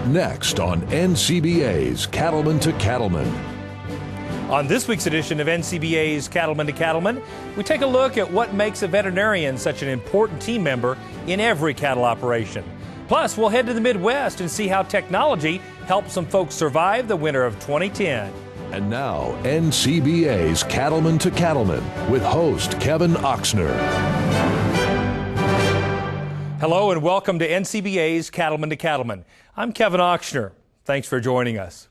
Next on NCBA's Cattleman to Cattleman. On this week's edition of NCBA's Cattleman to Cattleman, we take a look at what makes a veterinarian such an important team member in every cattle operation. Plus, we'll head to the Midwest and see how technology helps some folks survive the winter of 2010. And now, NCBA's Cattleman to Cattleman with host Kevin Oxner. Hello and welcome to NCBA's Cattleman to Cattleman. I'm Kevin Oxner. Thanks for joining us.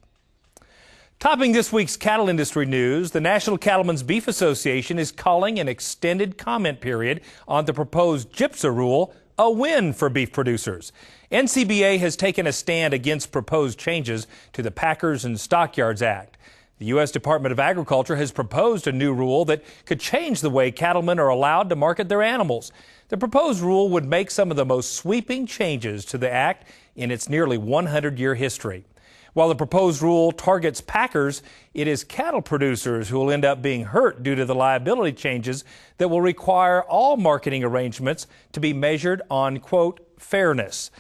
Topping this week's cattle industry news, the National Cattlemen's Beef Association is calling an extended comment period on the proposed GIPSA rule a win for beef producers. NCBA has taken a stand against proposed changes to the Packers and Stockyards Act. The U.S. Department of Agriculture has proposed a new rule that could change the way cattlemen are allowed to market their animals. The proposed rule would make some of the most sweeping changes to the act in its nearly 100-year history. While the proposed rule targets packers, it is cattle producers who will end up being hurt due to the liability changes that will require all marketing arrangements to be measured on, quote, fairness.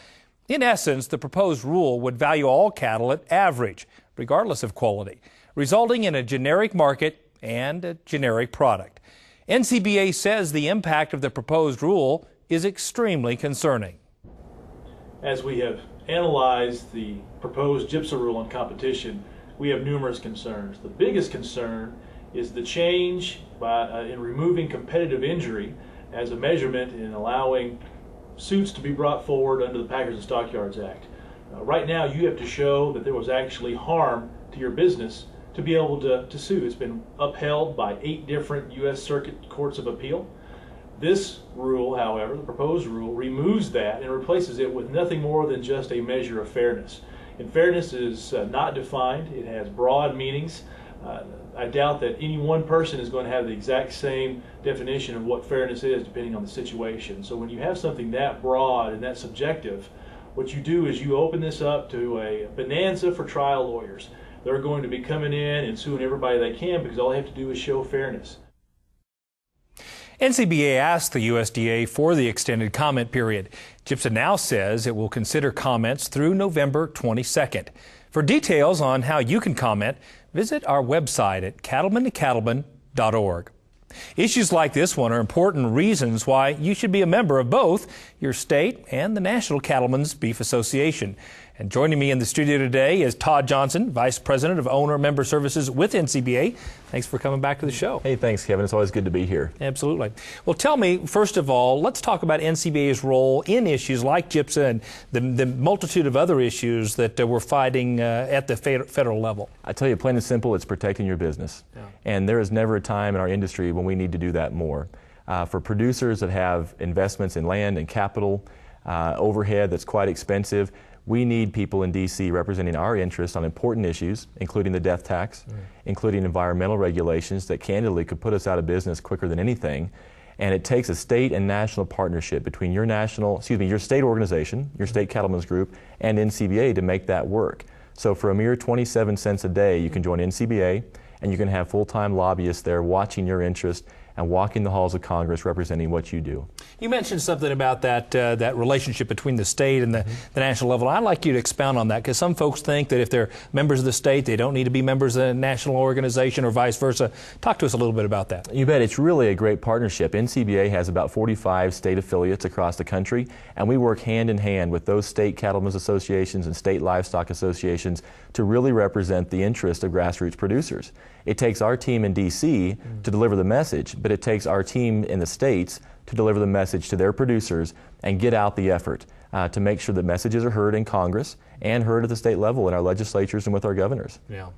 In essence, the proposed rule would value all cattle at average, regardless of quality, resulting in a generic market and a generic product. NCBA says the impact of the proposed rule is extremely concerning. As we have analyzed the proposed GIPSA rule on competition, we have numerous concerns. The biggest concern is the change in removing competitive injury as a measurement in allowing suits to be brought forward under the Packers and Stockyards Act. Right now, you have to show that there was actually harm to your business to be able to sue. It's been upheld by 8 different U.S. Circuit Courts of Appeal. This rule, however, the proposed rule, removes that and replaces it with nothing more than just a measure of fairness. And fairness is not defined. It has broad meanings. I doubt that any one person is going to have the exact same definition of what fairness is depending on the situation. So when you have something that broad and that subjective, what you do is you open this up to a bonanza for trial lawyers. They're going to be coming in and suing everybody they can because all they have to do is show fairness. NCBA asked the USDA for the extended comment period. GIPSA now says it will consider comments through November 22nd. For details on how you can comment, visit our website at cattlemantocattleman.org. Issues like this one are important reasons why you should be a member of both your state and the National Cattlemen's Beef Association. And joining me in the studio today is Todd Johnson, Vice President of Owner Member Services with NCBA. Thanks for coming back to the show. Hey, thanks, Kevin. It's always good to be here. Absolutely. Well, tell me, first of all, let's talk about NCBA's role in issues like GIPSA and the multitude of other issues that we're fighting at the federal level. I tell you, plain and simple, it's protecting your business. Yeah. And there is never a time in our industry when we need to do that more. For producers that have investments in land and capital, overhead that's quite expensive, we need people in D.C. representing our interests on important issues, including the death tax, including environmental regulations that candidly could put us out of business quicker than anything. And it takes a state and national partnership between your state organization, your state cattlemen's group, and NCBA to make that work. So for a mere 27 cents a day, you can join NCBA, and you can have full-time lobbyists there watching your interest and walking the halls of Congress representing what you do. You mentioned something about that relationship between the state and the national level. I'd like you to expound on that because some folks think that if they're members of the state, they don't need to be members of a national organization or vice versa. Talk to us a little bit about that. You bet. It's really a great partnership. NCBA has about 45 state affiliates across the country, and we work hand in hand with those state cattlemen's associations and state livestock associations to really represent the interest of grassroots producers. It takes our team in D.C. to deliver the message, but it takes our team in the states to deliver the message to their producers and get out the effort to make sure that messages are heard in Congress and heard at the state level in our legislatures and with our governors. Yeah.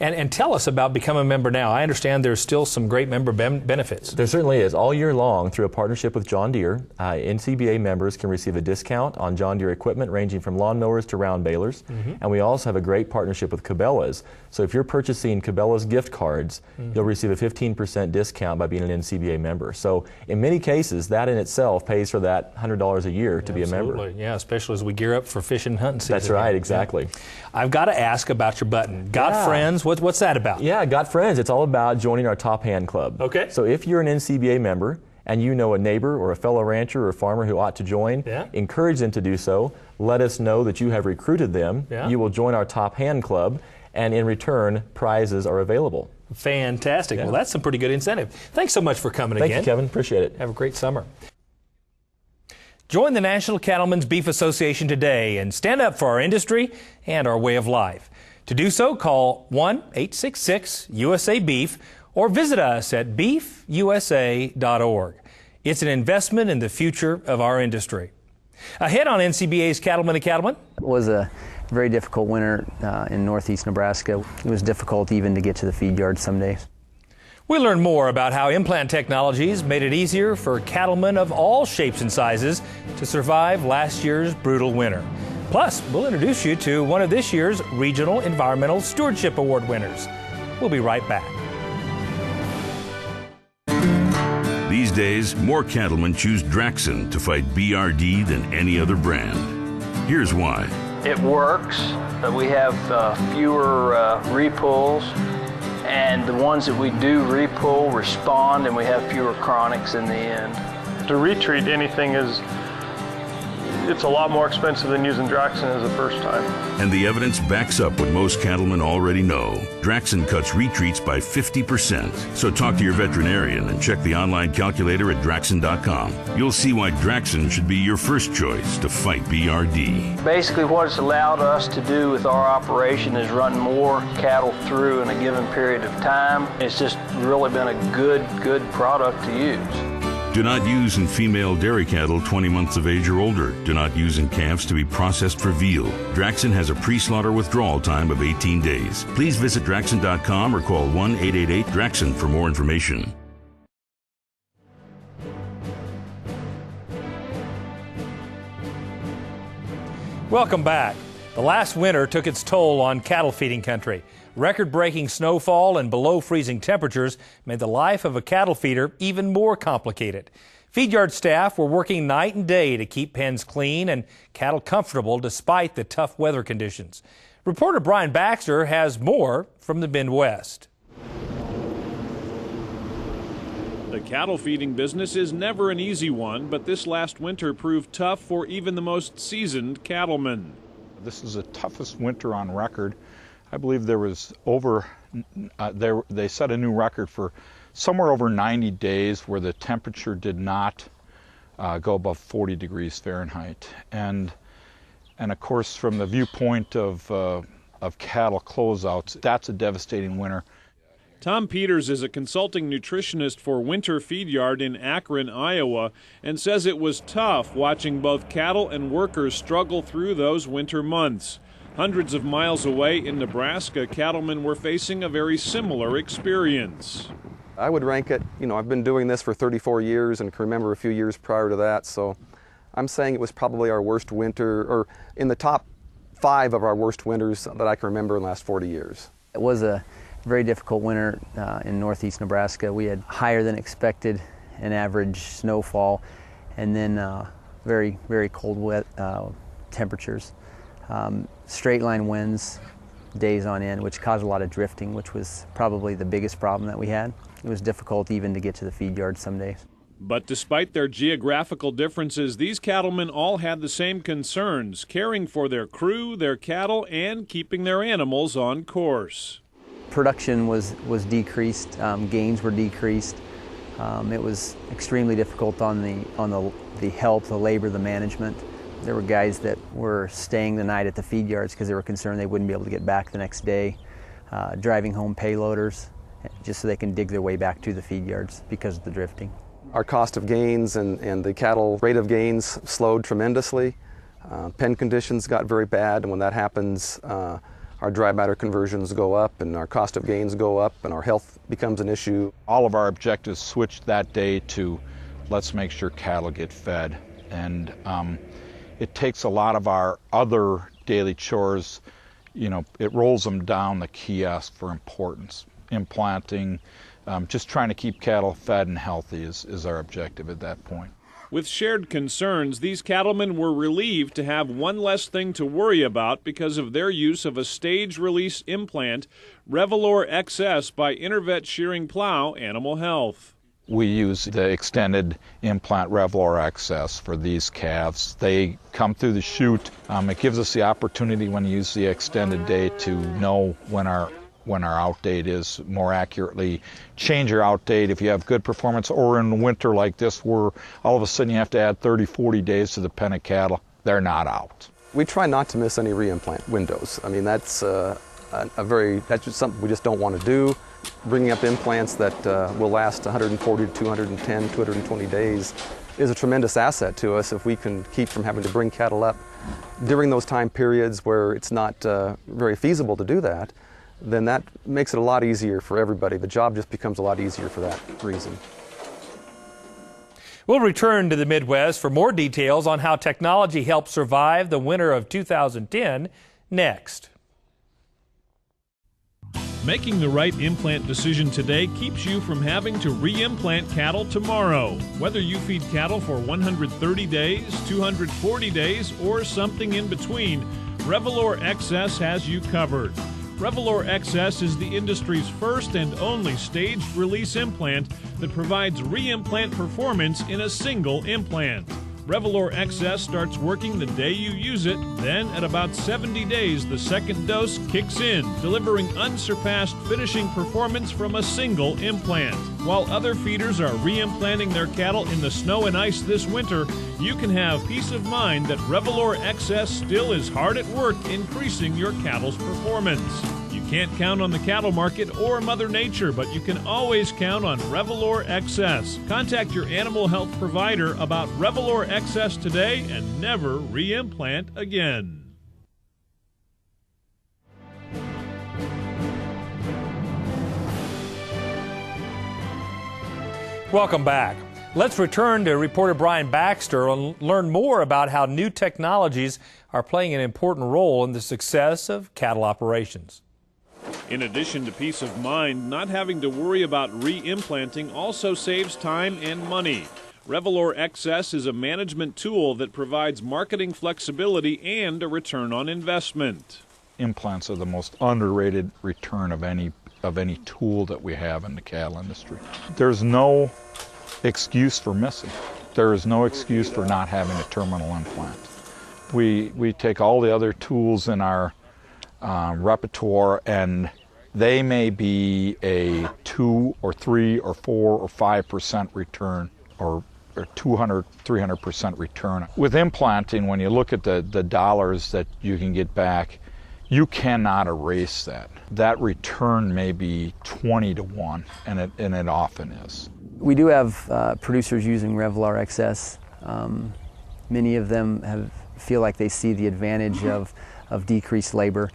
And tell us about becoming a member now. I understand there's still some great member benefits. There certainly is. All year long, through a partnership with John Deere, NCBA members can receive a discount on John Deere equipment ranging from lawnmowers to round balers. And we also have a great partnership with Cabela's. So if you're purchasing Cabela's gift cards, you'll receive a 15% discount by being an NCBA member. So in many cases, that in itself pays for that $100 a year to be a member. Absolutely, yeah, especially as we gear up for fishing and hunting season. That's right, exactly. Yeah. I've got to ask about your button. Got Friends, what's that about? Yeah, Got Friends. It's all about joining our Top Hand Club. Okay. So if you're an NCBA member and you know a neighbor or a fellow rancher or farmer who ought to join, encourage them to do so. Let us know that you have recruited them. You will join our Top Hand Club, and in return, prizes are available. Fantastic. Well, that's some pretty good incentive. Thanks so much for coming again. Thank you, Kevin. Appreciate it. Have a great summer. Join the National Cattlemen's Beef Association today and stand up for our industry and our way of life. To do so, call 1-866-USA-BEEF or visit us at beefusa.org. It's an investment in the future of our industry. Ahead on NCBA's Cattlemen to Cattlemen. It was a very difficult winter in northeast Nebraska. It was difficult even to get to the feed yard some days. We learn more about how implant technologies made it easier for cattlemen of all shapes and sizes to survive last year's brutal winter. Plus, we'll introduce you to one of this year's Regional Environmental Stewardship Award winners. We'll be right back. These days, more cattlemen choose Draxxin to fight BRD than any other brand. Here's why. It works. We have fewer repulls, and the ones that we do repull respond, and we have fewer chronics in the end. To retreat anything it's a lot more expensive than using Draxxin as a first time. And the evidence backs up what most cattlemen already know. Draxxin cuts retreats by 50%. So talk to your veterinarian and check the online calculator at Draxxin.com. You'll see why Draxxin should be your first choice to fight BRD. Basically what it's allowed us to do with our operation is run more cattle through in a given period of time. It's just really been a good product to use. Do not use in female dairy cattle 20 months of age or older. Do not use in calves to be processed for veal. Draxxin has a pre-slaughter withdrawal time of 18 days. Please visit Draxxin.com or call 1-888-DRAXXIN for more information. Welcome back. The last winter took its toll on cattle feeding country. Record-breaking snowfall and below-freezing temperatures made the life of a cattle feeder even more complicated. Feed yard staff were working night and day to keep pens clean and cattle comfortable despite the tough weather conditions. Reporter Brian Baxter has more from the Midwest. The cattle feeding business is never an easy one, but this last winter proved tough for even the most seasoned cattlemen. This is the toughest winter on record. I believe there was they set a new record for somewhere over 90 days where the temperature did not go above 40 degrees Fahrenheit. And of course, from the viewpoint of cattle closeouts, that's a devastating winter. Tom Peters is a consulting nutritionist for Winter Feed Yard in Akron, Iowa, and says it was tough watching both cattle and workers struggle through those winter months. Hundreds of miles away in Nebraska, cattlemen were facing a very similar experience. I would rank it, I've been doing this for 34 years and can remember a few years prior to that, so I'm saying it was probably our worst winter, or in the top 5 of our worst winters that I can remember in the last 40 years. It was a very difficult winter in northeast Nebraska. We had higher than expected an average snowfall, and then very, very cold wet temperatures. Straight line winds days on end, which caused a lot of drifting, which was probably the biggest problem that we had. It was difficult even to get to the feed yard some days. But despite their geographical differences, these cattlemen all had the same concerns, caring for their crew, their cattle, and keeping their animals on course. Production was decreased, gains were decreased. It was extremely difficult on the help, the labor, the management. There were guys that were staying the night at the feed yards because they were concerned they wouldn't be able to get back the next day, driving home payloaders just so they can dig their way back to the feed yards because of the drifting. Our cost of gains and the cattle rate of gains slowed tremendously. Pen conditions got very bad, and when that happens, our dry matter conversions go up and our cost of gains go up and our health becomes an issue. All of our objectives switched that day to let's make sure cattle get fed. And it takes a lot of our other daily chores, it rolls them down the kiosk for importance. Implanting, just trying to keep cattle fed and healthy is our objective at that point. With shared concerns, these cattlemen were relieved to have one less thing to worry about because of their use of a stage-release implant, Revelor XS by Intervet Shearing Plow Animal Health. We use the extended implant Revlor XS for these calves. They come through the chute. It gives us the opportunity when you use the extended day to know when our out date is more accurately, change your out date if you have good performance, or in winter like this where all of a sudden you have to add 30, 40 days to the pen of cattle, they're not out. We try not to miss any reimplant windows. I mean, that's that's just something we just don't want to do. Bringing up implants that will last 140 to 210, 220 days is a tremendous asset to us if we can keep from having to bring cattle up during those time periods where it's not very feasible to do that. Then that makes it a lot easier for everybody. The job just becomes a lot easier for that reason. We'll return to the Midwest for more details on how technology helped survive the winter of 2010 next. Making the right implant decision today keeps you from having to re-implant cattle tomorrow. Whether you feed cattle for 130 days, 240 days, or something in between, Revlor XS has you covered. Revlor XS is the industry's first and only staged release implant that provides re-implant performance in a single implant. Revlor XS starts working the day you use it, then at about 70 days the second dose kicks in, delivering unsurpassed finishing performance from a single implant. While other feeders are re-implanting their cattle in the snow and ice this winter, you can have peace of mind that Revlor XS still is hard at work increasing your cattle's performance. You can't count on the cattle market or Mother Nature, but you can always count on Revlor XS. Contact your animal health provider about Revlor XS today and never re-implant again. Welcome back. Let's return to reporter Brian Baxter and learn more about how new technologies are playing an important role in the success of cattle operations. In addition to peace of mind, not having to worry about re-implanting also saves time and money. Revlor XS is a management tool that provides marketing flexibility and a return on investment. Implants are the most underrated return of any tool that we have in the cattle industry. There's no excuse for missing. There is no excuse for not having a terminal implant. We take all the other tools in our repertoire, and they may be a 2 or 3 or 4 or 5% return, or 200, 300% return. With implanting, when you look at the dollars that you can get back, you cannot erase that. That return may be 20 to 1, and it often is. We do have producers using Revlor XS. Many of them feel like they see the advantage of decreased labor,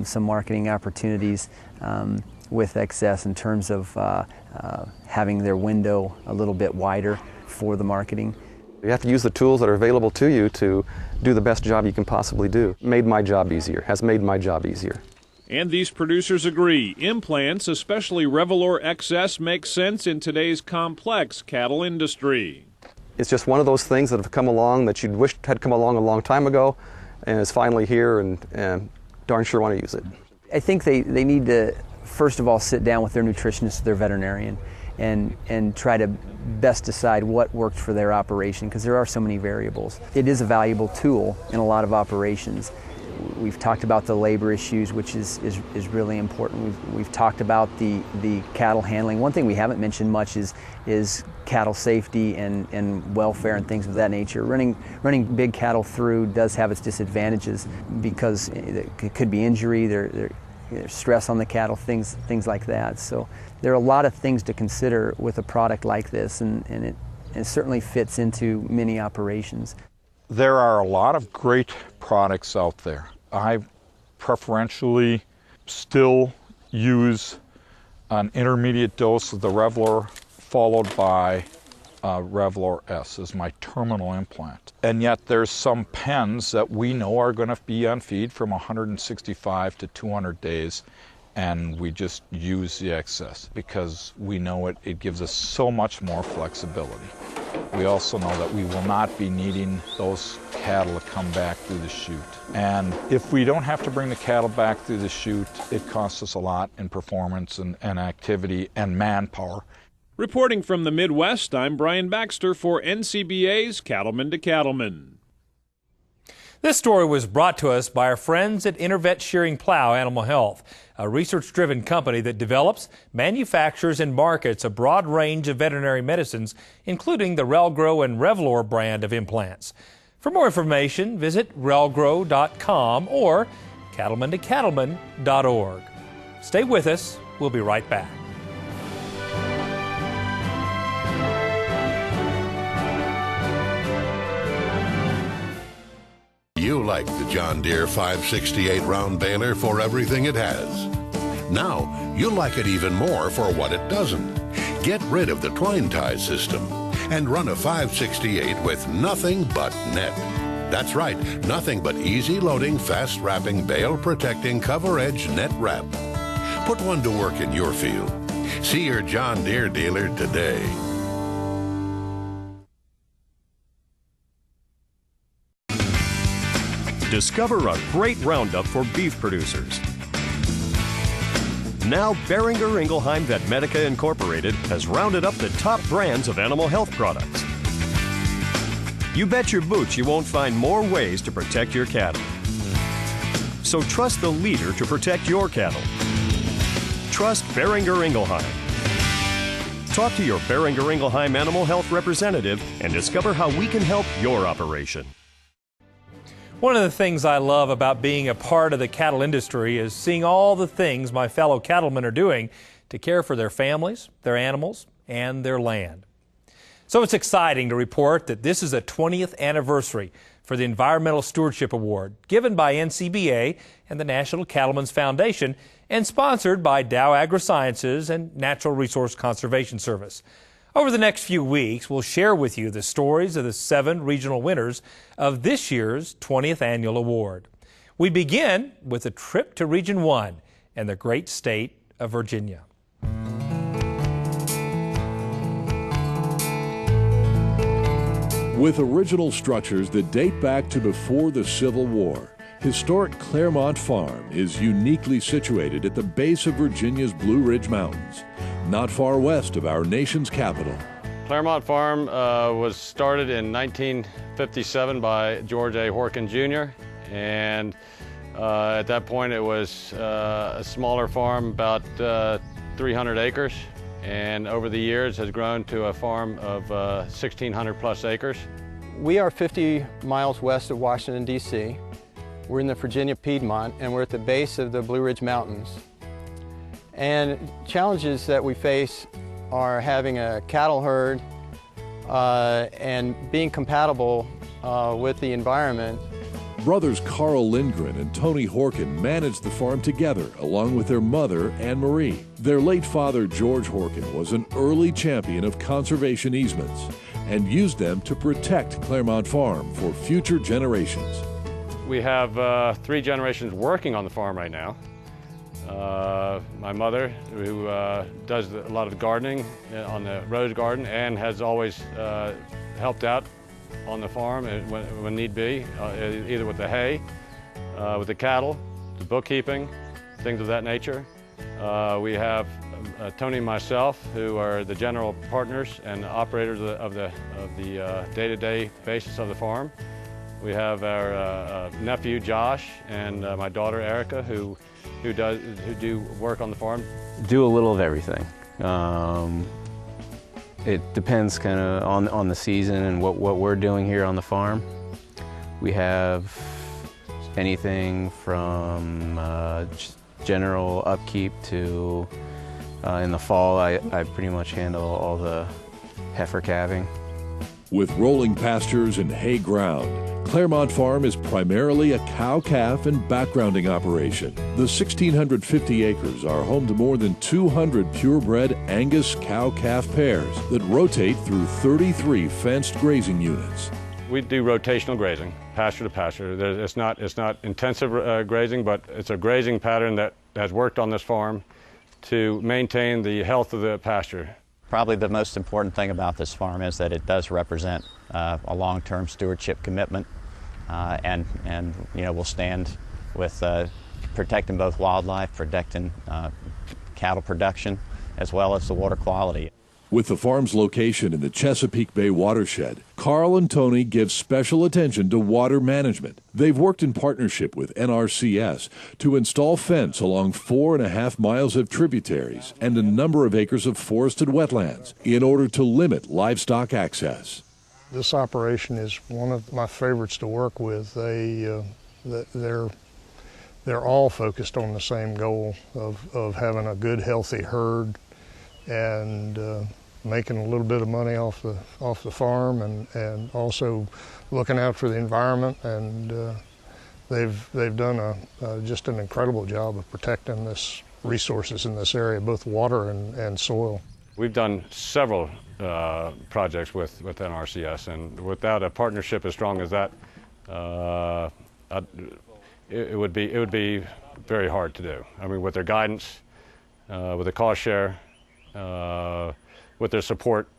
some marketing opportunities with XS in terms of having their window a little bit wider for the marketing. You have to use the tools that are available to you to do the best job you can possibly do. Made my job easier, has made my job easier. And these producers agree. Implants, especially Revlor XS, make sense in today's complex cattle industry. It's just one of those things that have come along that you'd wished had come along a long time ago, and is finally here, and darn sure want to use it. I think they need to, first of all, sit down with their nutritionist, their veterinarian, and try to best decide what worked for their operation, because there are so many variables. It is a valuable tool in a lot of operations. We've talked about the labor issues, which is really important. We've talked about the cattle handling. One thing we haven't mentioned much is cattle safety and welfare and things of that nature. Running big cattle through does have its disadvantages because it could be injury, there's stress on the cattle, things like that. So there are a lot of things to consider with a product like this, and it certainly fits into many operations. There are a lot of great products out there. I preferentially still use an intermediate dose of the Revlor followed by Revlor S as my terminal implant. And yet there's some pens that we know are going to be on feed from 165 to 200 days, and we just use the XS because we know it gives us so much more flexibility. We also know that we will not be needing those cattle to come back through the chute. And if we don't have to bring the cattle back through the chute, it costs us a lot in performance and activity and manpower. Reporting from the Midwest, I'm Brian Baxter for NCBA's Cattleman to Cattleman. This story was brought to us by our friends at Intervet Shearing Plow Animal Health, a research-driven company that develops, manufactures, and markets a broad range of veterinary medicines, including the Relgrow and Revlor brand of implants. For more information, visit relgrow.com or cattlemantocattleman.org. Stay with us. We'll be right back. You like the John Deere 568 round baler for everything it has. Now, you'll like it even more for what it doesn't. Get rid of the twine tie system and run a 568 with nothing but net. That's right, nothing but easy loading, fast wrapping, bale protecting, cover edge net wrap. Put one to work in your field. See your John Deere dealer today. Discover a great roundup for beef producers. Now, Boehringer Ingelheim Vetmedica Incorporated has rounded up the top brands of animal health products. You bet your boots you won't find more ways to protect your cattle. So trust the leader to protect your cattle. Trust Boehringer Ingelheim. Talk to your Boehringer Ingelheim animal health representative and discover how we can help your operation. One of the things I love about being a part of the cattle industry is seeing all the things my fellow cattlemen are doing to care for their families, their animals, and their land. So it's exciting to report that this is a 20th anniversary for the Environmental Stewardship Award, given by NCBA and the National Cattlemen's Foundation, and sponsored by Dow AgriSciences and Natural Resource Conservation Service. Over the next few weeks, we'll share with you the stories of the 7 regional winners of this year's 20th Annual Award. We begin with a trip to Region 1 and the great state of Virginia. With original structures that date back to before the Civil War, historic Claremont Farm is uniquely situated at the base of Virginia's Blue Ridge Mountains, not far west of our nation's capital. Claremont Farm was started in 1957 by George A. Horkin Jr. and at that point it was a smaller farm, about 300 acres, and over the years has grown to a farm of 1,600 plus acres. We are 50 miles west of Washington, D.C. We're in the Virginia Piedmont, and we're at the base of the Blue Ridge Mountains. And challenges that we face are having a cattle herd and being compatible with the environment. Brothers Carl Lindgren and Tony Horkin managed the farm together along with their mother, Anne Marie. Their late father, George Horkin, was an early champion of conservation easements and used them to protect Claremont Farm for future generations. We have 3 generations working on the farm right now. My mother, who does a lot of gardening on the rose garden and has always helped out on the farm when need be, either with the hay, with the cattle, the bookkeeping, things of that nature. We have Tony and myself, who are the general partners and operators of the day-to-day basis of the farm. We have our nephew Josh and my daughter Erica, who do work on the farm. Do a little of everything. It depends kind of on the season and what we're doing here on the farm. We have anything from general upkeep to in the fall I pretty much handle all the heifer calving. With rolling pastures and hay ground, Claremont Farm is primarily a cow-calf and backgrounding operation. The 1,650 acres are home to more than 200 purebred Angus cow-calf pairs that rotate through 33 fenced grazing units. We do rotational grazing, pasture to pasture. It's not intensive grazing, but it's a grazing pattern that has worked on this farm to maintain the health of the pasture. Probably the most important thing about this farm is that it does represent a long-term stewardship commitment, and will stand with protecting both wildlife, protecting cattle production, as well as the water quality. With the farm's location in the Chesapeake Bay watershed, Carl and Tony give special attention to water management. They've worked in partnership with NRCS to install fence along 4.5 miles of tributaries and a number of acres of forested wetlands in order to limit livestock access. This operation is one of my favorites to work with. They're all focused on the same goal of having a good, healthy herd and making a little bit of money off the farm, and also looking out for the environment. And they've done just an incredible job of protecting this resources in this area, both water and soil. We've done several projects with NRCS, and without a partnership as strong as that, it would be very hard to do. I mean, with their guidance, with the cost share, with their support,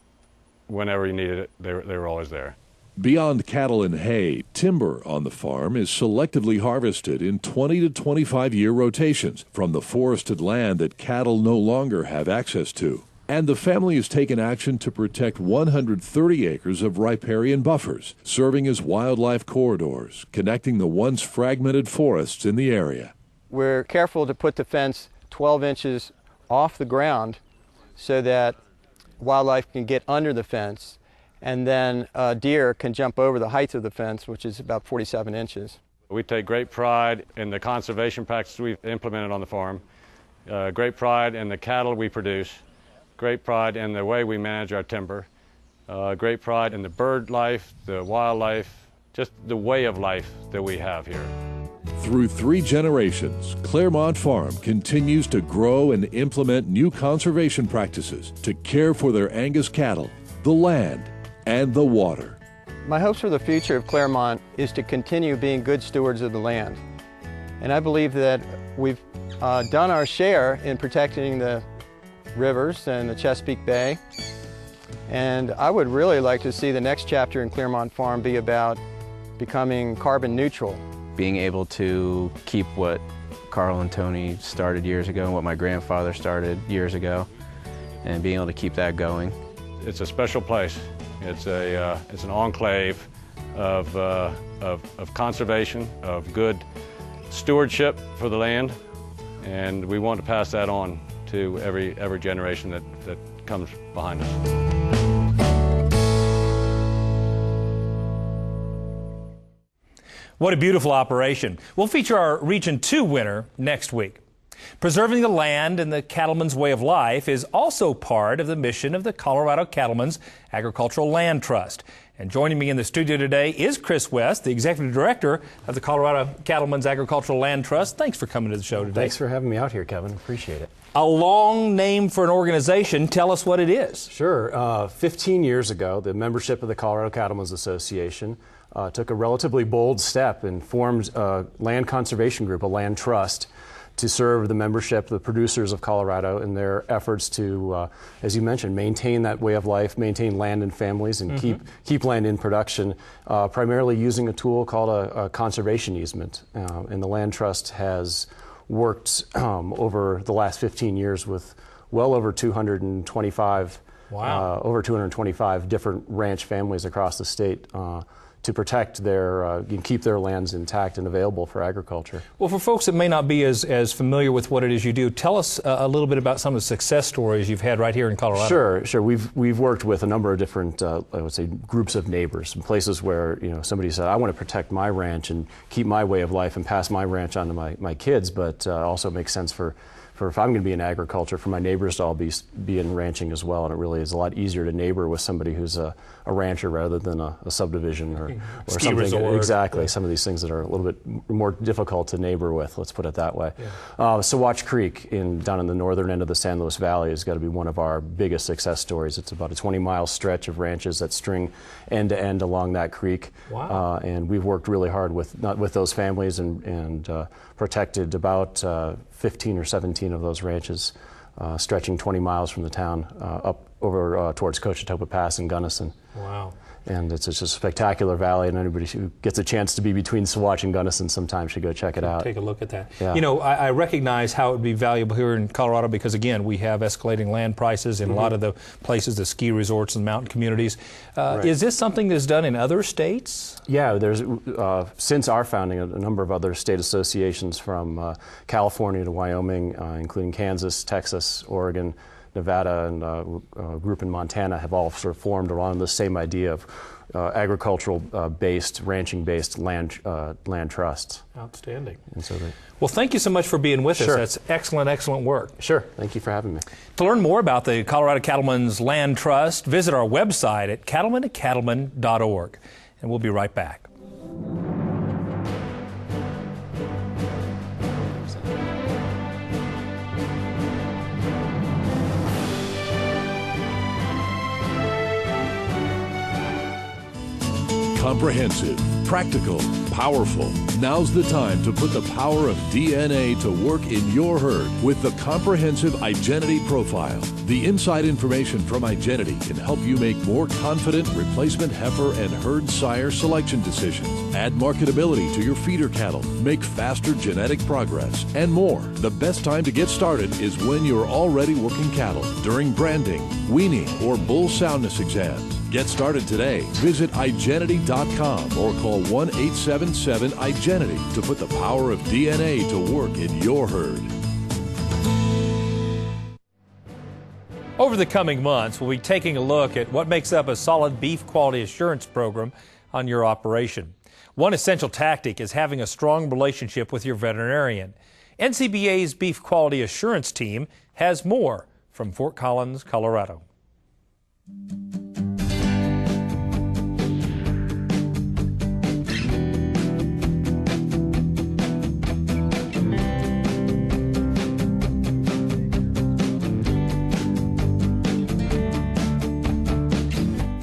whenever you needed it, they were always there. Beyond cattle and hay, timber on the farm is selectively harvested in 20 to 25-year rotations from the forested land that cattle no longer have access to. And the family has taken action to protect 130 acres of riparian buffers, serving as wildlife corridors, connecting the once fragmented forests in the area. We're careful to put the fence 12 inches off the ground so that wildlife can get under the fence, and then deer can jump over the height of the fence, which is about 47 inches. We take great pride in the conservation practices we've implemented on the farm, great pride in the cattle we produce, great pride in the way we manage our timber, great pride in the bird life, the wildlife, just the way of life that we have here. Through 3 generations, Claremont Farm continues to grow and implement new conservation practices to care for their Angus cattle, the land, and the water. My hopes for the future of Claremont is to continue being good stewards of the land. And I believe that we've done our share in protecting the rivers and the Chesapeake Bay. And I would really like to see the next chapter in Claremont Farm be about becoming carbon neutral. Being able to keep what Carl and Tony started years ago and what my grandfather started years ago, and being able to keep that going. It's a special place. It's an enclave of conservation, of good stewardship for the land, and we want to pass that on to every generation that comes behind us. What a beautiful operation. We'll feature our Region 2 winner next week. Preserving the land and the cattleman's way of life is also part of the mission of the Colorado Cattlemen's Agricultural Land Trust. And joining me in the studio today is Chris West, the Executive Director of the Colorado Cattlemen's Agricultural Land Trust. Thanks for coming to the show today. Thanks for having me out here, Kevin. Appreciate it. A long name for an organization. Tell us what it is. Sure. 15 years ago, the membership of the Colorado Cattlemen's Association took a relatively bold step and formed a land conservation group, a land trust, to serve the membership, the producers of Colorado, in their efforts to, as you mentioned, maintain that way of life, maintain land and families, and keep land in production, primarily using a tool called a conservation easement. And the land trust has worked over the last 15 years with well over 225 different ranch families across the state to protect their, keep their lands intact and available for agriculture. Well, for folks that may not be as familiar with what it is you do, tell us a little bit about some of the success stories you've had right here in Colorado. Sure. We've worked with a number of different, I would say, groups of neighbors, places where somebody said, I want to protect my ranch and keep my way of life and pass my ranch on to my kids, but also makes sense for if I'm going to be in agriculture, for my neighbors to all be in ranching as well. And it really is a lot easier to neighbor with somebody who's a rancher rather than a subdivision or ski something. Resort. Exactly. Some of these things that are a little bit more difficult to neighbor with, let's put it that way. Saguache Creek down in the northern end of the San Luis Valley has got to be one of our biggest success stories. It's about a 20-mile stretch of ranches that string end to end along that creek. Wow. And we've worked really hard with those families and protected about 15 or 17 of those ranches, stretching 20 miles from the town up over towards Cochetopa Pass and Gunnison. Wow. And it's just a spectacular valley, and anybody who gets a chance to be between Saguache and Gunnison sometimes should go check it out. Take a look at that. Yeah. You know, I recognize how it would be valuable here in Colorado because, again, we have escalating land prices in a lot of the places, the ski resorts and mountain communities. Right. Is this something that's done in other states? Yeah, there's since our founding, a number of other state associations from California to Wyoming, including Kansas, Texas, Oregon, Nevada, and a group in Montana have all sort of formed around the same idea of agricultural-based, ranching-based land trusts. Outstanding. And so well, thank you so much for being with us. Sure. That's excellent, excellent work. Sure. Thank you for having me. To learn more about the Colorado Cattlemen's Land Trust, visit our website at cattlemantocattleman.org. And we'll be right back. Comprehensive, practical, powerful. Now's the time to put the power of DNA to work in your herd with the Comprehensive Identity Profile. The inside information from Identity can help you make more confident replacement heifer and herd sire selection decisions, add marketability to your feeder cattle, make faster genetic progress, and more. The best time to get started is when you're already working cattle, during branding, weaning, or bull soundness exams. Get started today. Visit iGenity.com or call 1-877-IGENITY to put the power of DNA to work in your herd. Over the coming months, we'll be taking a look at what makes up a solid beef quality assurance program on your operation. One essential tactic is having a strong relationship with your veterinarian. NCBA's Beef Quality Assurance Team has more from Fort Collins, Colorado.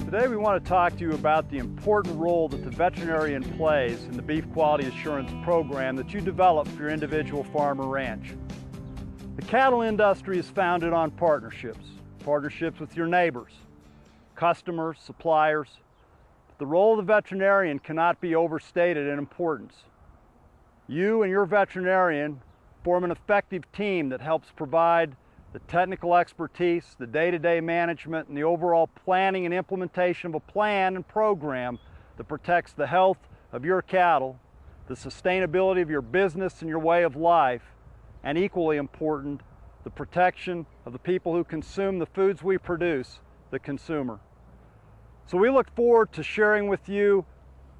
Today we want to talk to you about the important role that the veterinarian plays in the beef quality assurance program that you develop for your individual farm or ranch. The cattle industry is founded on partnerships with your neighbors, customers, suppliers. But the role of the veterinarian cannot be overstated in importance. You and your veterinarian form an effective team that helps provide the technical expertise, the day-to-day management, and the overall planning and implementation of a plan and program that protects the health of your cattle, the sustainability of your business and your way of life, and equally important, the protection of the people who consume the foods we produce, the consumer. So we look forward to sharing with you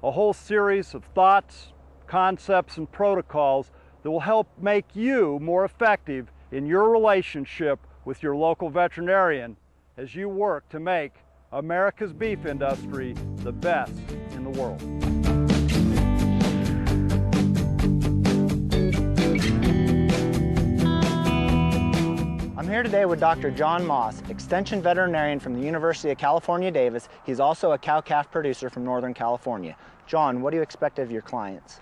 a whole series of thoughts, concepts, and protocols that will help make you more effective in your relationship with your local veterinarian as you work to make America's beef industry the best in the world. I'm here today with Dr. John Moss, Extension Veterinarian from the University of California, Davis. He's also a cow-calf producer from Northern California. John, what do you expect of your clients?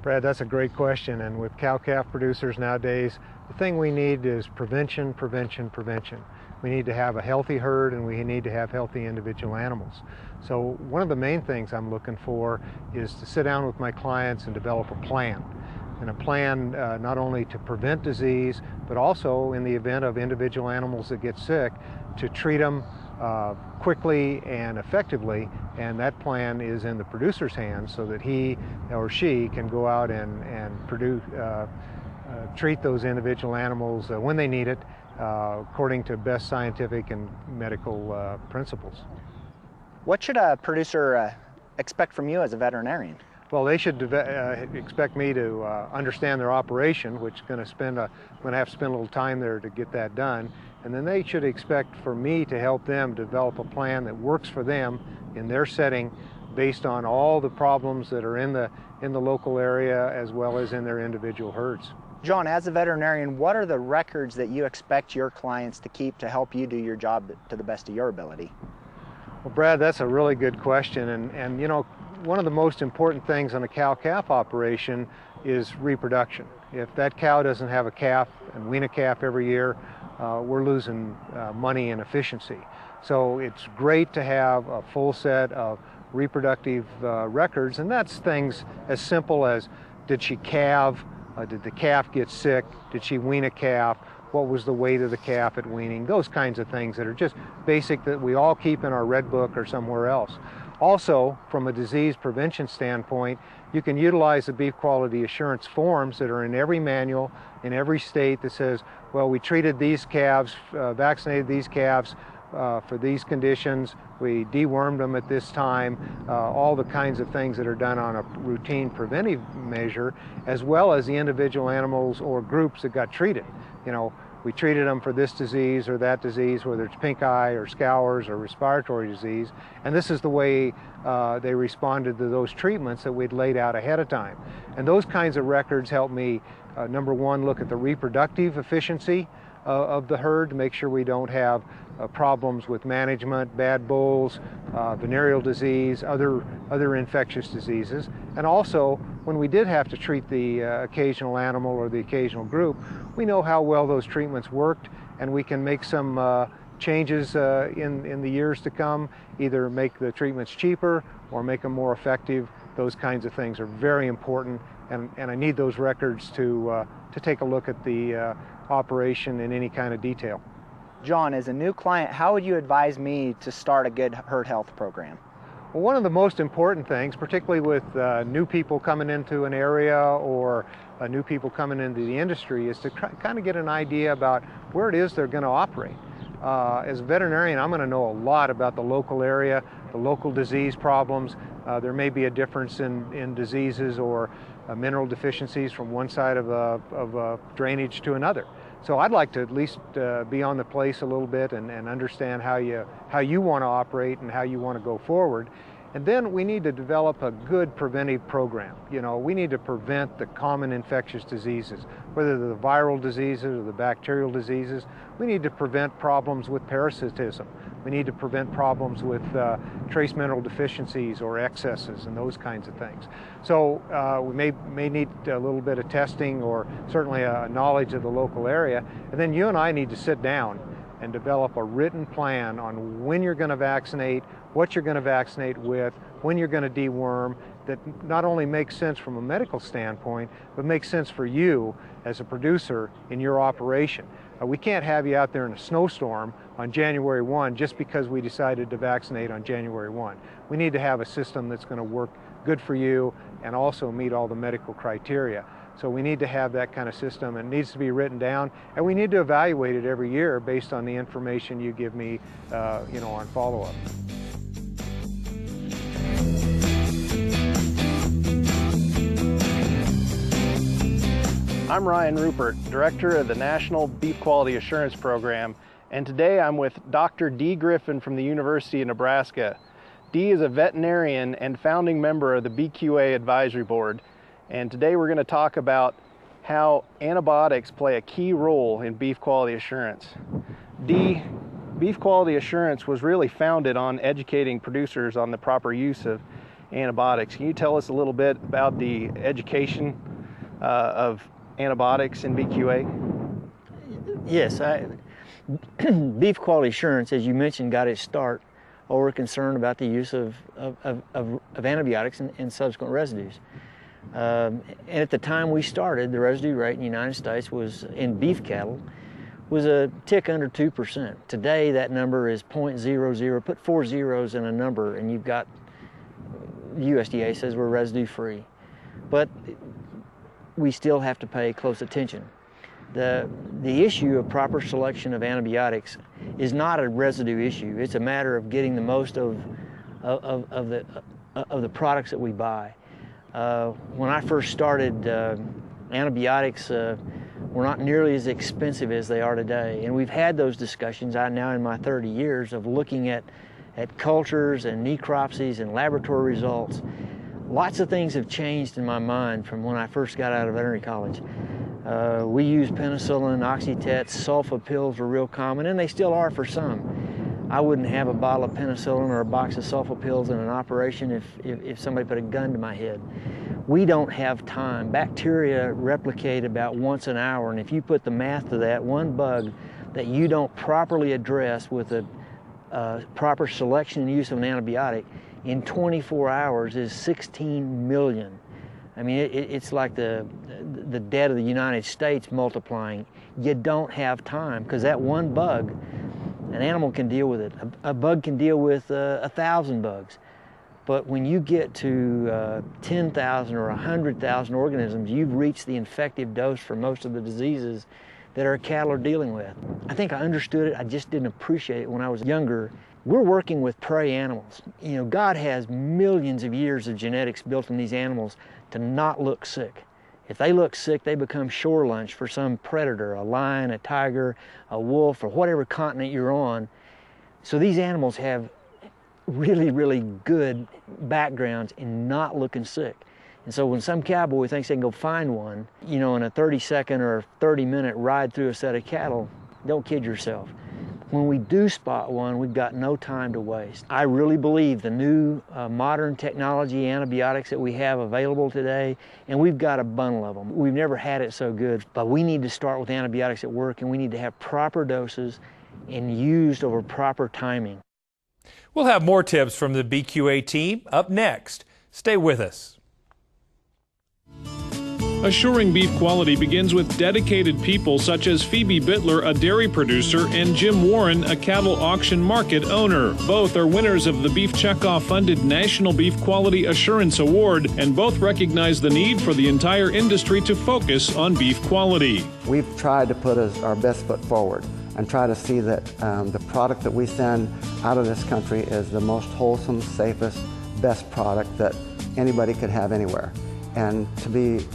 Brad, that's a great question, and with cow-calf producers nowadays, the thing we need is prevention, prevention, prevention. We need to have a healthy herd and we need to have healthy individual animals. So one of the main things I'm looking for is to sit down with my clients and develop a plan. And a plan not only to prevent disease, but also in the event of individual animals that get sick, to treat them quickly and effectively, and that plan is in the producer's hands so that he or she can go out and treat those individual animals when they need it according to best scientific and medical principles. What should a producer expect from you as a veterinarian? Well, they should expect me to understand their operation, which is going to have to spend a little time there to get that done. And then they should expect for me to help them develop a plan that works for them in their setting based on all the problems that are in the local area as well as in their individual herds. John, as a veterinarian, what are the records that you expect your clients to keep to help you do your job to the best of your ability? Well, Brad, that's a really good question. And you know, one of the most important things on a cow-calf operation is reproduction. If that cow doesn't have a calf and wean a calf every year, we're losing money and efficiency. So it's great to have a full set of reproductive records, and that's things as simple as, did she calve? Did the calf get sick? Did she wean a calf? What was the weight of the calf at weaning? Those kinds of things that are just basic that we all keep in our red book or somewhere else. Also, from a disease prevention standpoint, you can utilize the beef quality assurance forms that are in every manual in every state that says, well, we treated these calves, vaccinated these calves for these conditions, we dewormed them at this time, all the kinds of things that are done on a routine preventive measure, as well as the individual animals or groups that got treated. You know, we treated them for this disease or that disease, whether it's pink eye or scours or respiratory disease, and this is the way they responded to those treatments that we'd laid out ahead of time. And those kinds of records help me, number one, look at the reproductive efficiency of the herd to make sure we don't have problems with management, bad bulls, venereal disease, other infectious diseases. And also, when we did have to treat the occasional animal or the occasional group, we know how well those treatments worked, and we can make some changes in the years to come, either make the treatments cheaper or make them more effective. Those kinds of things are very important, and I need those records to take a look at the operation in any kind of detail. John, as a new client, how would you advise me to start a good herd health program? Well, one of the most important things, particularly with new people coming into an area or new people coming into the industry, is to kind of get an idea about where it is they're going to operate. As a veterinarian, I'm going to know a lot about the local area, the local disease problems. There may be a difference in diseases or mineral deficiencies from one side of drainage to another. So I'd like to at least be on the place a little bit and understand how you want to operate and how you want to go forward. And then we need to develop a good preventive program. You know, we need to prevent the common infectious diseases, whether they're the viral diseases or the bacterial diseases. We need to prevent problems with parasitism. We need to prevent problems with trace mineral deficiencies or excesses and those kinds of things. So we may need a little bit of testing or certainly a knowledge of the local area. And then you and I need to sit down and develop a written plan on when you're going to vaccinate, what you're going to vaccinate with, when you're going to deworm, that not only makes sense from a medical standpoint, but makes sense for you as a producer in your operation. We can't have you out there in a snowstorm on January 1 just because we decided to vaccinate on January 1. We need to have a system that's going to work good for you and also meet all the medical criteria. So we need to have that kind of system. It needs to be written down, and we need to evaluate it every year based on the information you give me, on follow-up. I'm Ryan Rupert, Director of the National Beef Quality Assurance Program, and today I'm with Dr. Dee Griffin from the University of Nebraska. Dee is a veterinarian and founding member of the BQA Advisory Board, and today we're going to talk about how antibiotics play a key role in beef quality assurance. Dee, beef quality assurance was really founded on educating producers on the proper use of antibiotics. Can you tell us a little bit about the education of antibiotics in BQA? Yes, beef quality assurance, as you mentioned, got its start over concern about the use of antibiotics and subsequent residues. And at the time we started, the residue rate in the United States was, in beef cattle, was a tick under 2%. Today that number is 0.00. Put 4 zeros in a number and you've got, USDA says we're residue free. But we still have to pay close attention. The issue of proper selection of antibiotics is not a residue issue. It's a matter of getting the most of the products that we buy. When I first started, antibiotics were not nearly as expensive as they are today. And we've had those discussions now in my 30 years of looking at cultures and necropsies and laboratory results. Lots of things have changed in my mind from when I first got out of veterinary college. We used penicillin, oxytet, sulfa pills were real common, and they still are for some. I wouldn't have a bottle of penicillin or a box of sulfa pills in an operation if somebody put a gun to my head. We don't have time. Bacteria replicate about once an hour, and if you put the math to that, one bug that you don't properly address with a proper selection and use of an antibiotic, in 24 hours is 16 million. I mean, it's like the debt of the United States multiplying. You don't have time, because that one bug, an animal can deal with it. A bug can deal with 1,000 bugs. But when you get to 10,000 or 100,000 organisms, you've reached the infective dose for most of the diseases that our cattle are dealing with. I think I understood it, I just didn't appreciate it when I was younger. We're working with prey animals. You know, God has millions of years of genetics built in these animals to not look sick. If they look sick, they become shore lunch for some predator, a lion, a tiger, a wolf, or whatever continent you're on. So these animals have really, really good backgrounds in not looking sick. And so when some cowboy thinks they can go find one, you know, in a 30-second or 30-minute ride through a set of cattle, don't kid yourself. When we do spot one, we've got no time to waste. I really believe the new modern technology antibiotics that we have available today, and we've got a bundle of them. We've never had it so good, but we need to start with antibiotics at work, and we need to have proper doses and used over proper timing. We'll have more tips from the BQA team up next. Stay with us. Assuring beef quality begins with dedicated people such as Phoebe Bittler, a dairy producer, and Jim Warren, a cattle auction market owner. Both are winners of the Beef Checkoff-funded National Beef Quality Assurance Award, and both recognize the need for the entire industry to focus on beef quality. We've tried to put our best foot forward and try to see that the product that we send out of this country is the most wholesome, safest, best product that anybody could have anywhere. And to be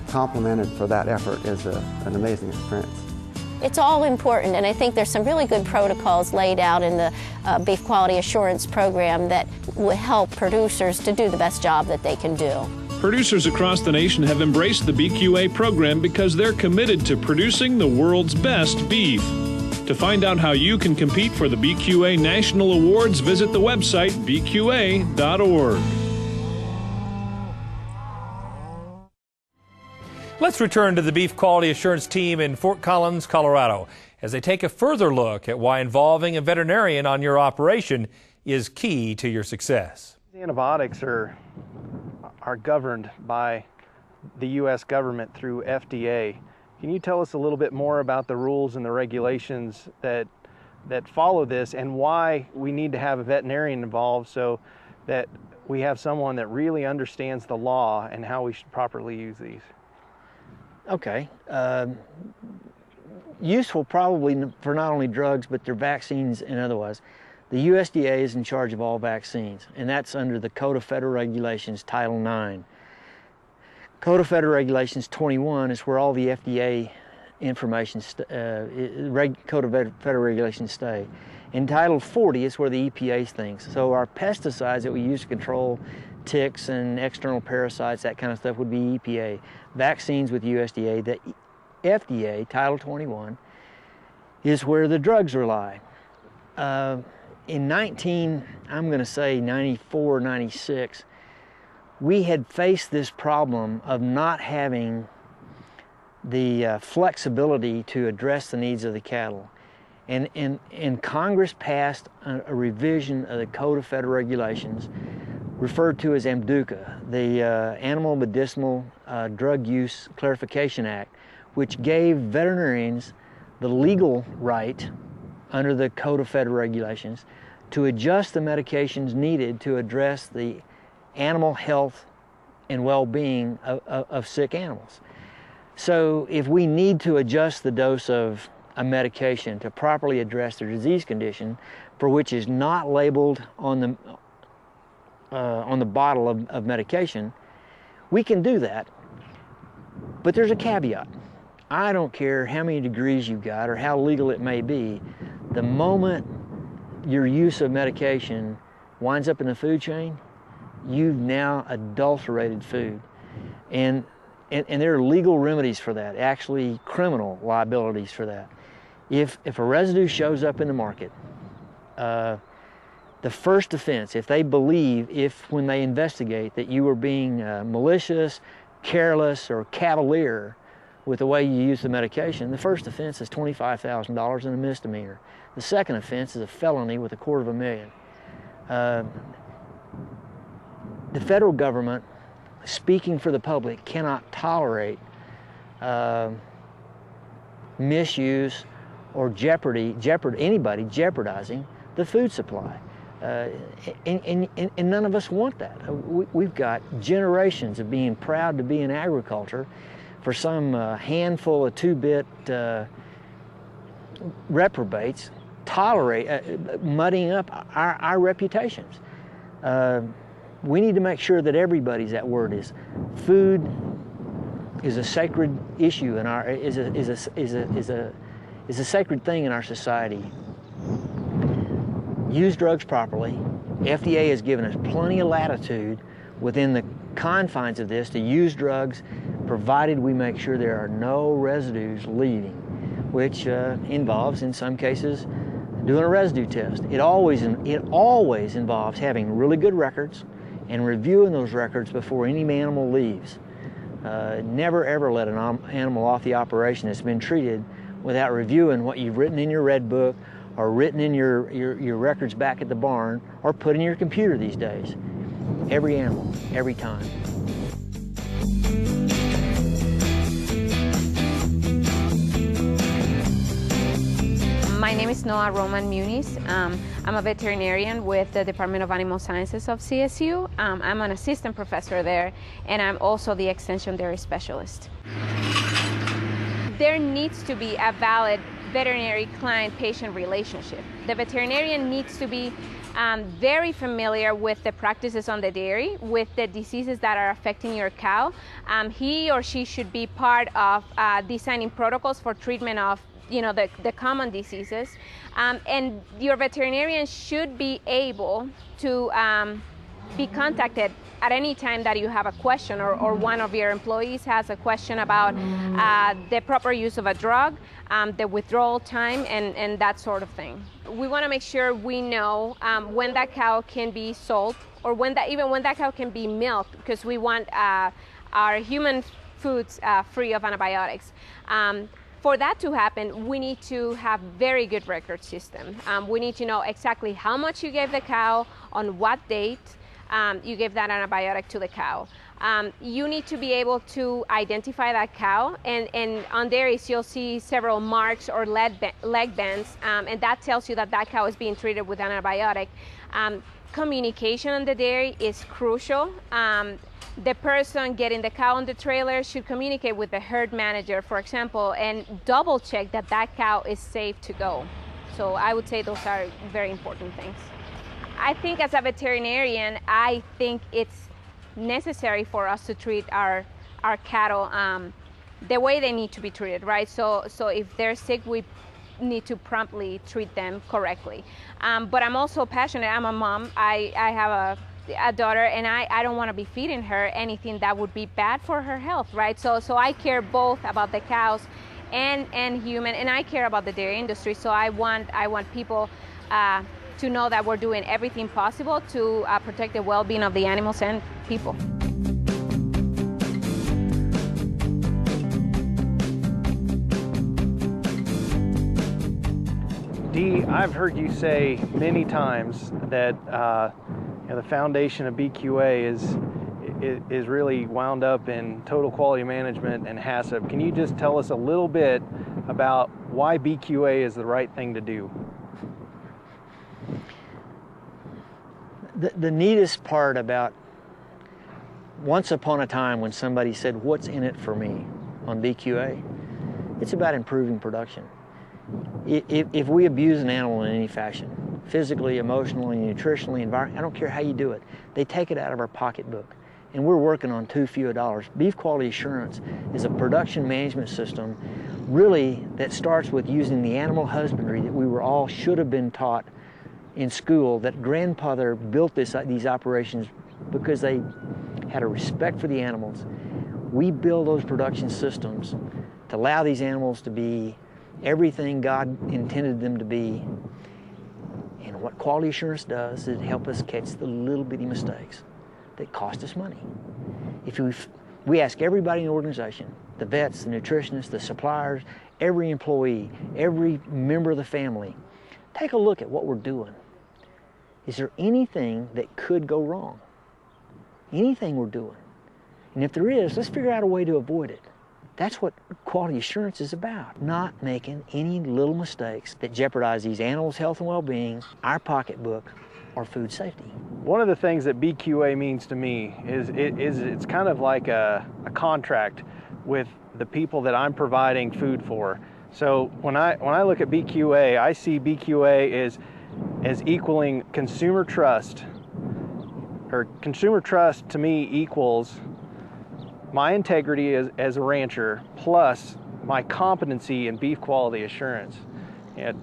complimented for that effort is an amazing experience. It's all important, and I think there's some really good protocols laid out in the Beef Quality Assurance Program that will help producers to do the best job that they can do. Producers across the nation have embraced the BQA program because they're committed to producing the world's best beef. To find out how you can compete for the BQA National Awards, visit the website bqa.org. Let's return to the Beef Quality Assurance team in Fort Collins, Colorado, as they take a further look at why involving a veterinarian on your operation is key to your success. Antibiotics are governed by the U.S. government through FDA. Can you tell us a little bit more about the rules and the regulations that follow this, and why we need to have a veterinarian involved so that we have someone that really understands the law and how we should properly use these? Okay. Useful probably for not only drugs, but their vaccines and otherwise. The USDA is in charge of all vaccines, and that's under the Code of Federal Regulations, Title IX. Code of Federal Regulations 21 is where all the FDA information, Code of Federal Regulations stay. In Title 40 is where the EPA's things. So our pesticides that we use to control ticks and external parasites, that kind of stuff, would be EPA. Vaccines with USDA. The FDA, Title 21, is where the drugs rely. In 94, 96, we had faced this problem of not having the flexibility to address the needs of the cattle. And Congress passed a revision of the Code of Federal Regulations referred to as AMDUCA, the Animal Medicinal Drug Use Clarification Act, which gave veterinarians the legal right under the Code of Federal Regulations to adjust the medications needed to address the animal health and well-being of sick animals. So if we need to adjust the dose of a medication to properly address their disease condition, for which is not labeled on the bottle of medication, we can do that. But there's a caveat. I don't care how many degrees you've got or how legal it may be, the moment your use of medication winds up in the food chain, you've now adulterated food. And there are legal remedies for that, actually criminal liabilities for that. If a residue shows up in the market, the first offense, if they believe, when they investigate that you were being malicious, careless, or cavalier with the way you use the medication, the first offense is $25,000 and a misdemeanor. The second offense is a felony with $250,000. the federal government, speaking for the public, cannot tolerate misuse or anybody jeopardizing the food supply. And none of us want that. We've got generations of being proud to be in agriculture for some handful of two-bit reprobates muddying up our reputations. We need to make sure that everybody's that word is. Food is a sacred issue in our is a sacred thing in our society. Use drugs properly. FDA has given us plenty of latitude within the confines of this to use drugs, provided we make sure there are no residues leaving, which involves, in some cases, doing a residue test. It always involves having really good records and reviewing those records before any animal leaves. Never ever let an animal off the operation that's been treated without reviewing what you've written in your red book or written in your records back at the barn or put in your computer these days. Every animal, every time. My name is Noah Roman Muniz. I'm a veterinarian with the Department of Animal Sciences of CSU. I'm an assistant professor there, and I'm also the extension dairy specialist. There needs to be a valid veterinary client-patient relationship. The veterinarian needs to be very familiar with the practices on the dairy, with the diseases that are affecting your cow. He or she should be part of designing protocols for treatment of the common diseases. And your veterinarian should be able to be contacted at any time that you have a question or one of your employees has a question about the proper use of a drug, the withdrawal time, and that sort of thing. We want to make sure we know when that cow can be sold or even when that cow can be milked, because we want our human foods free of antibiotics. For that to happen, we need to have very good record system. We need to know exactly how much you gave the cow, on what date you gave that antibiotic to the cow. You need to be able to identify that cow, and on dairies you'll see several marks or leg bands, and that tells you that that cow is being treated with an antibiotic. Communication on the dairy is crucial. The person getting the cow on the trailer should communicate with the herd manager, for example, and double check that that cow is safe to go. So I would say those are very important things. I think as a veterinarian, I think it's necessary for us to treat our cattle the way they need to be treated, right? So if they're sick, we need to promptly treat them correctly. But I'm also passionate. I'm a mom. I have a daughter, and I don't want to be feeding her anything that would be bad for her health, right? So I care both about the cows and human, and I care about the dairy industry. So I want people to know that we're doing everything possible to protect the well-being of the animals and people. Dee, I've heard you say many times that the foundation of BQA is really wound up in total quality management and HACCP. Can you just tell us a little bit about why BQA is the right thing to do? The neatest part about once upon a time when somebody said, "What's in it for me?" on BQA, it's about improving production. If we abuse an animal in any fashion, physically, emotionally, nutritionally, environmentally, I don't care how you do it, they take it out of our pocketbook. And we're working on too few dollars. Beef quality assurance is a production management system really that starts with using the animal husbandry that we should have been taught in school, that grandfather built these operations because they had a respect for the animals. We build those production systems to allow these animals to be everything God intended them to be. And what quality assurance does is help us catch the little bitty mistakes that cost us money. If we ask everybody in the organization, the vets, the nutritionists, the suppliers, every employee, every member of the family, take a look at what we're doing. Is there anything that could go wrong? anything we're doing. And if there is, let's figure out a way to avoid it. That's what quality assurance is about, not making any little mistakes that jeopardize these animals' health and well-being, our pocketbook, or food safety. One of the things that BQA means to me is it's kind of like a contract with the people that I'm providing food for. So when I look at BQA, I see BQA as equaling consumer trust. Or consumer trust to me equals my integrity as a rancher plus my competency in beef quality assurance. And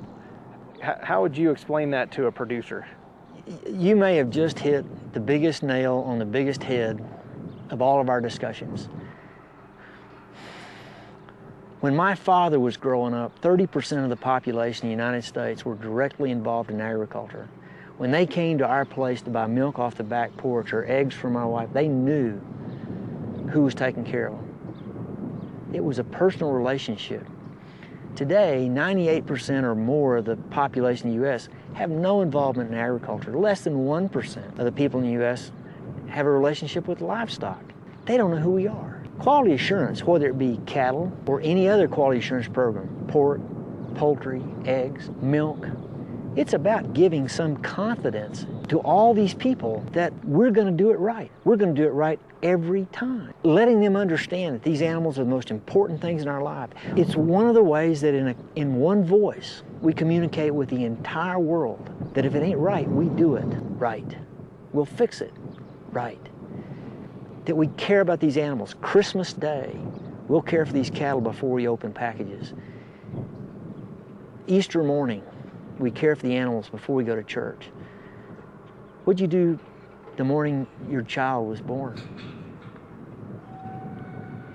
how would you explain that to a producer? You may have just hit the biggest nail on the biggest head of all of our discussions. When my father was growing up, 30% of the population in the United States were directly involved in agriculture. When they came to our place to buy milk off the back porch or eggs for my wife, they knew who was taking care of them. It was a personal relationship. Today, 98% or more of the population in the U.S. have no involvement in agriculture. Less than 1% of the people in the U.S. have a relationship with livestock. They don't know who we are. Quality assurance, whether it be cattle or any other quality assurance program, pork, poultry, eggs, milk, it's about giving some confidence to all these people that we're going to do it right. We're going to do it right every time. Letting them understand that these animals are the most important things in our life. It's one of the ways that in one voice we communicate with the entire world that if it ain't right, we do it right. We'll fix it right. That we care about these animals. Christmas Day, we'll care for these cattle before we open packages. Easter morning, we care for the animals before we go to church. What'd you do the morning your child was born?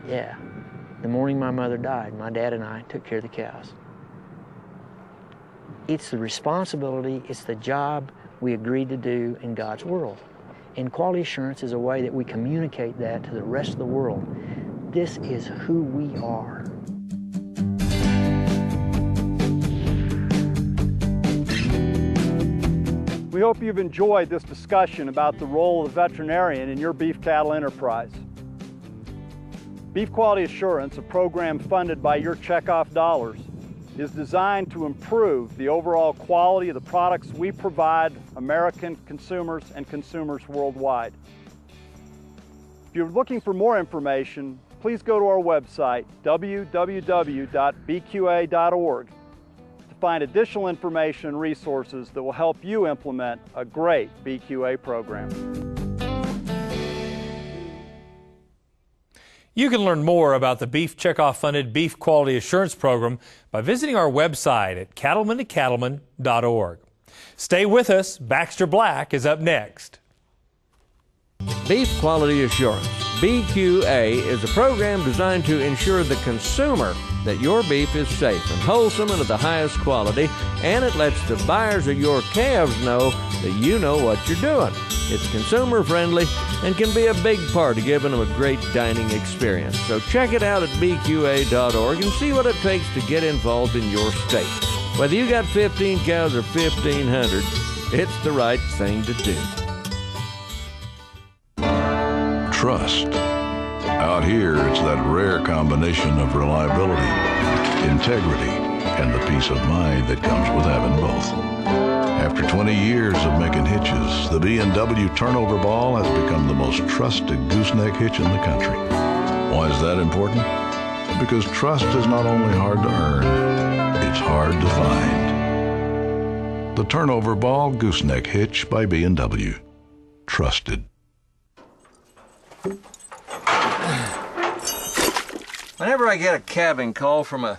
Yeah, the morning my mother died, my dad and I took care of the cows. It's the responsibility, it's the job we agreed to do in God's world. And quality assurance is a way that we communicate that to the rest of the world. This is who we are. We hope you've enjoyed this discussion about the role of the veterinarian in your beef cattle enterprise. Beef Quality Assurance, a program funded by your checkoff dollars, is designed to improve the overall quality of the products we provide American consumers and consumers worldwide. If you're looking for more information, please go to our website, www.bqa.org, to find additional information and resources that will help you implement a great BQA program. You can learn more about the Beef Checkoff funded Beef Quality Assurance Program by visiting our website at cattlemantocattleman.org. Stay with us. Baxter Black is up next. Beef Quality Assurance, BQA, is a program designed to ensure the consumer that your beef is safe and wholesome and of the highest quality, and it lets the buyers of your calves know that you know what you're doing. It's consumer friendly and can be a big part of giving them a great dining experience. So check it out at bqa.org and see what it takes to get involved in your state. Whether you got 15 cows or 1,500, it's the right thing to do. Trust. Out here, it's that rare combination of reliability, integrity, and the peace of mind that comes with having both. After 20 years of making hitches, the B&W Turnover Ball has become the most trusted gooseneck hitch in the country. Why is that important? Because trust is not only hard to earn, it's hard to find. The Turnover Ball Gooseneck Hitch by B&W. Trusted. Whenever I get a calving call from a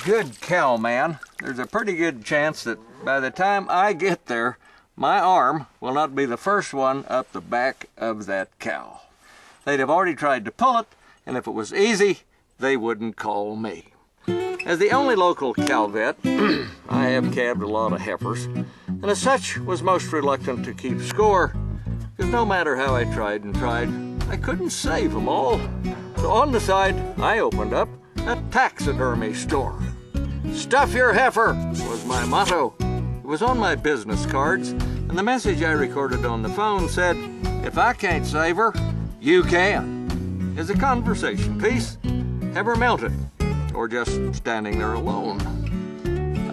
good cow man, there's a pretty good chance that by the time I get there, my arm will not be the first one up the back of that cow. They'd have already tried to pull it, and if it was easy, they wouldn't call me. As the only local cow vet, I have calved a lot of heifers, and as such was most reluctant to keep score, because no matter how I tried and tried, I couldn't save them all. So on the side, I opened up a taxidermy store. Stuff your heifer was my motto. It was on my business cards, and the message I recorded on the phone said, If I can't save her, you can. Is a conversation piece. Have her mounted, or just standing there alone.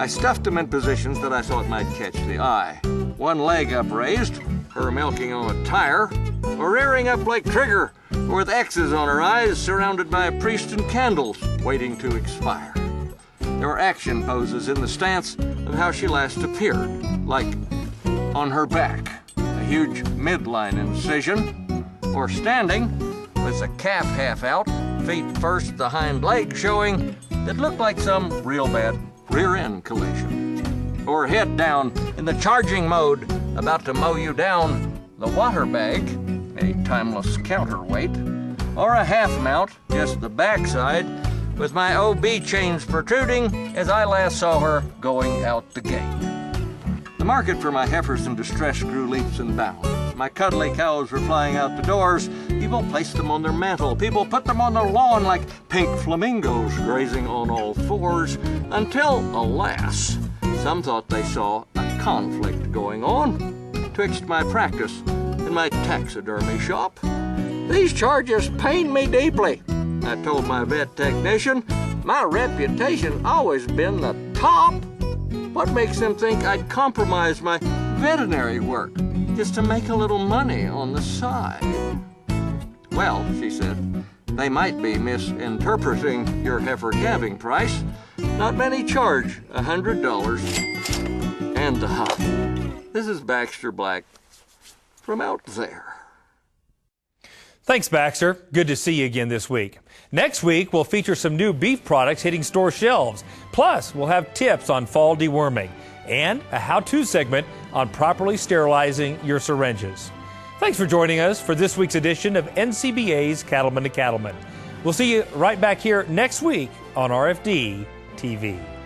I stuffed them in positions that I thought might catch the eye. One leg upraised, her milking on a tire, or rearing up like Trigger, with X's on her eyes, surrounded by a priest and candles, waiting to expire. There were action poses in the stance of how she last appeared, like on her back, a huge midline incision, or standing, with the calf half out, feet first, the hind leg showing, that looked like some real bad rear-end collision. Or head down in the charging mode, about to mow you down, the water bag, a timeless counterweight, or a half mount, just the backside, with my OB chains protruding as I last saw her going out the gate. The market for my heifers in distress grew leaps and bounds. My cuddly cows were flying out the doors. People placed them on their mantle. People put them on their lawn like pink flamingos grazing on all fours, until, alas, some thought they saw a conflict going on twixt my practice and my taxidermy shop. These charges pain me deeply, I told my vet technician. My reputation always been the top. What makes them think I'd compromise my veterinary work just to make a little money on the side? Well, she said, they might be misinterpreting your heifer calving price. Not many charge $100 and a half. This is Baxter Black from out there. Thanks, Baxter. Good to see you again this week. Next week, we'll feature some new beef products hitting store shelves. Plus, we'll have tips on fall deworming and a how-to segment on properly sterilizing your syringes. Thanks for joining us for this week's edition of NCBA's Cattleman to Cattleman. We'll see you right back here next week on RFD TV.